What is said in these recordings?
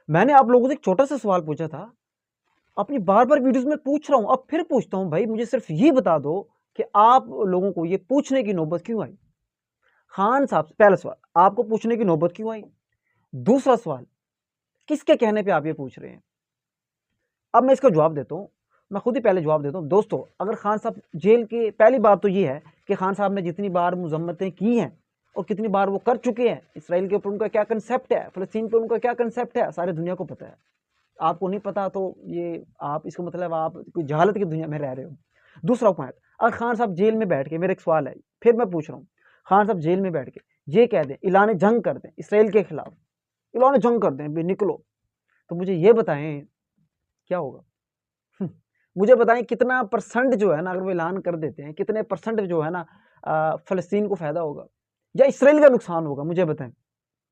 میں نے آپ لوگوں سے ایک چھوٹا سا سوال پوچھا تھا، اپنی بار بار ویڈیوز میں پوچھ رہا ہوں، اب پھر پوچھتا ہوں بھائی مجھے صرف یہ بتا دو کہ آپ لوگوں کو یہ پوچھنے کی نوبت کیوں آئی؟ خان صاحب، پہلا سوال آپ کو پوچھنے کی نوبت کیوں آئی؟ دوسرا سوال کس کے کہنے پہ آپ یہ پوچھ رہے ہیں؟ اب میں اس کا جواب دیتا ہوں، میں خود ہی پہلے جواب دیتا ہوں۔ دوستو، اگر خان صاحب جیل کے، پہلی بات تو یہ ہے کہ خان صاحب نے جتنی بار مذمتیں کی ہیں اور کتنی بار وہ کر چکے ہیں، اسرائیل کے اوپر ان کا کیا کنسیپٹ ہے، فلسطین پہ ان کا کیا کنسیپٹ ہے، سارے دنیا کو پتہ ہے۔ آپ کو نہیں پتا تو یہ آپ اس کا مطلب آپ کوئی جہالت کی دنیا میں رہ رہے ہو۔ دوسرا پوائنٹ، اگر خان صاحب جیل میں بیٹھ کے، میرا ایک سوال ہے پھر میں پوچھ رہا ہوں، خان صاحب جیل میں بیٹھ کے یہ کہہ دیں اعلان جنگ کر دیں اسرائیل کے خلاف، اعلان جنگ کر دیں بھی نکلو، تو مجھے یہ بتائیں کیا ہوگا؟ مجھے بتائیں کتنا پرسنٹ جو ہے نا، اگر وہ اعلان کر دیتے ہیں کتنے پرسنٹ جو ہے نا فلسطین کو فائدہ ہوگا یا اسرائیل کا نقصان ہوگا؟ مجھے بتائیں،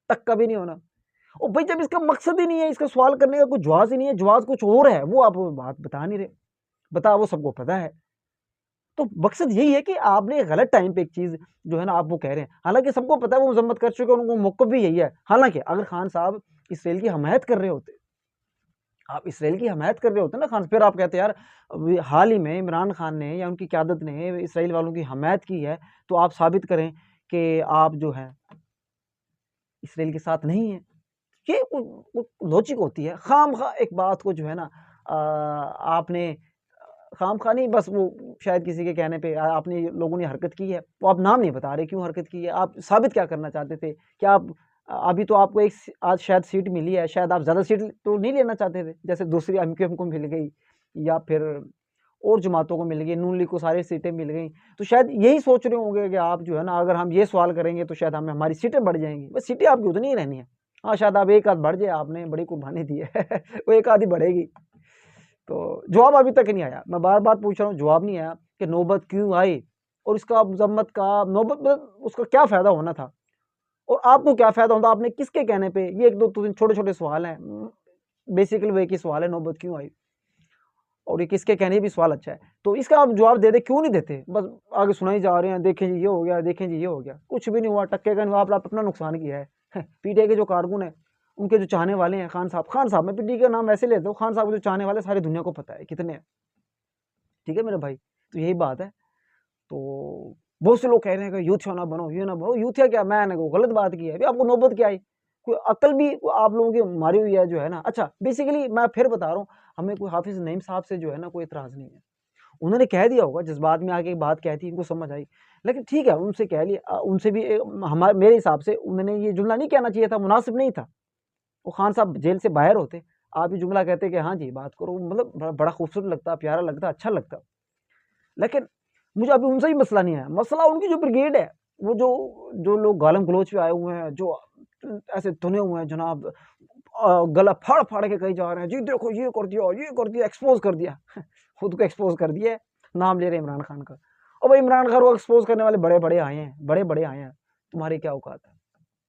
تک کا بھی نہیں ہونا۔ اور بھائی جب اس کا مقصد ہی نہیں ہے، اس کا سوال کرنے کا کوئی جواز ہی نہیں ہے، جواز کچھ اور ہے، وہ آپ بات بتا نہیں رہے، بتا وہ سب کو پتا ہے۔ تو مقصد یہی ہے کہ آپ نے غلط ٹائم پہ ایک چیز جو ہے نا آپ وہ کہہ رہے ہیں، حالانکہ سب کو پتا ہے وہ مذمت کر چکے، ان کو موقف بھی یہی ہے۔ حالانکہ اگر خان صاحب اسرائیل کی حمایت کر رہے ہوتے، آپ اسرائیل کی حمایت کر رہے ہوتے نا خان، پھر آپ کہتے یار حال ہی میں عمران خان نے یا ان کی قیادت نے اسرائیل والوں کی حمایت کی ہے، تو آپ ثابت کریں کہ آپ جو ہے اسرائیل کے ساتھ نہیں ہیں۔ یہ لوجک ہوتی ہے، خام خواہ ایک بات کو جو ہے نا آپ نے خام خواہ نہیں، بس وہ شاید کسی کے کہنے پہ آپ نے لوگوں نے حرکت کی ہے، وہ آپ نام نہیں بتا رہے کیوں حرکت کی ہے، آپ ثابت کیا کرنا چاہتے تھے؟ کہ آپ ابھی تو آپ کو ایک آج شاید سیٹ ملی ہے، شاید آپ زیادہ سیٹ تو نہیں لینا چاہتے تھے، جیسے دوسری MQM کو مل گئی یا پھر اور جماعتوں کو مل گئی، نون لیگ کو ساری سیٹیں مل گئیں، تو شاید یہی سوچ رہے ہوں گے کہ آپ جو ہے نا اگر ہم یہ سوال کریں گے تو شاید ہماری سیٹیں بڑھ جائیں گی۔ بس سیٹیں آپ کی اتنی ہی رہنی ہیں، ہاں شاید آپ ایک آدھ بڑھ جائے، آپ نے بڑی قربانی دی ہے وہ ایک آدھی بڑھے گی۔ تو جواب ابھی تک نہیں آیا، میں بار بار پوچھ رہا ہوں، جواب نہیں آیا کہ نوبت کیوں آئی اور اس کا مذمت کا نوبت اس کا کیا فائدہ ہونا تھا اور آپ کو کیا فائدہ ہوتا، آپ نے کس کے کہنے پہ؟ یہ ایک دو چھوٹے چھوٹے سوال ہیں، بیسیکل وے کی سوال ہے، نوبت کیوں آئی اور یہ کس کے کہنے بھی سوال اچھا ہے، تو اس کا آپ جواب دے دیں، کیوں نہیں دیتے؟ بس آگے سنائی جا رہے ہیں، دیکھیں جی یہ ہو گیا، دیکھیں جی یہ ہو گیا، کچھ بھی نہیں ہوا، ٹکے کا نہیں ہوا، آپ اپنا نقصان کیا ہے۔ PTI کے جو کارکن ہیں، ان کے جو چاہنے والے ہیں، خان صاحب میں PTI کا نام ایسے لیتا ہوں، خان صاحب کے جو چاہنے والے ساری دنیا کو پتہ ہے کتنے ہیں، ٹھیک ہے میرے بھائی؟ تو یہی بات ہے۔ تو بہت سے لوگ کہہ رہے ہیں کہ یوتھیا نہ بنو، یہ نہ بنو، یوتھیا کیا، میں نے غلط بات کی ہے، آپ کو نوبت کیا آئی؟ کوئی عقل بھی آپ لوگوں کی ماری ہوئی ہے جو ہے نا۔ اچھا بیسیکلی میں پھر بتا رہا ہوں، ہمیں کوئی حافظ نعیم صاحب سے جو ہے نا کوئی اعتراض نہیں ہے، انہوں نے کہہ دیا ہوگا، جس بات میں آگے بات کہتی ان کو سمجھ آئی، لیکن ٹھیک ہے ان سے کہہ لیا، ان سے بھی میرے حساب سے انہوں نے یہ جملہ نہیں کہنا چاہیے تھا، مناسب نہیں تھا۔ وہ خان صاحب جیل سے باہر ہوتے، آپ یہ جملہ کہتے کہ ہاں جی بات کرو، مطلب بڑا خوبصورت لگتا، پیارا لگتا، اچھا لگتا، لیکن مجھے ابھی ان سے ہی مسئلہ نہیں ہے، مسئلہ ان کی جو بریگیڈ ہے، وہ جو لوگ گالم گلوچ پہ آئے ہوئے ہیں، جو ایسے دھنے ہوئے ہیں جناب، گلا پھاڑ پھاڑ کے کہیں جا رہے ہیں، جی دیکھو یہ کر دیا، یہ کر دیا، ایکسپوز کر دیا خود کو ایکسپوز کر دیا ہے، نام لے رہے ہیں عمران خان کا، اور بھائی عمران خان کو ایکسپوز کرنے والے بڑے بڑے آئے ہیں، بڑے بڑے آئے ہیں، تمہاری کیا اوقات ہے؟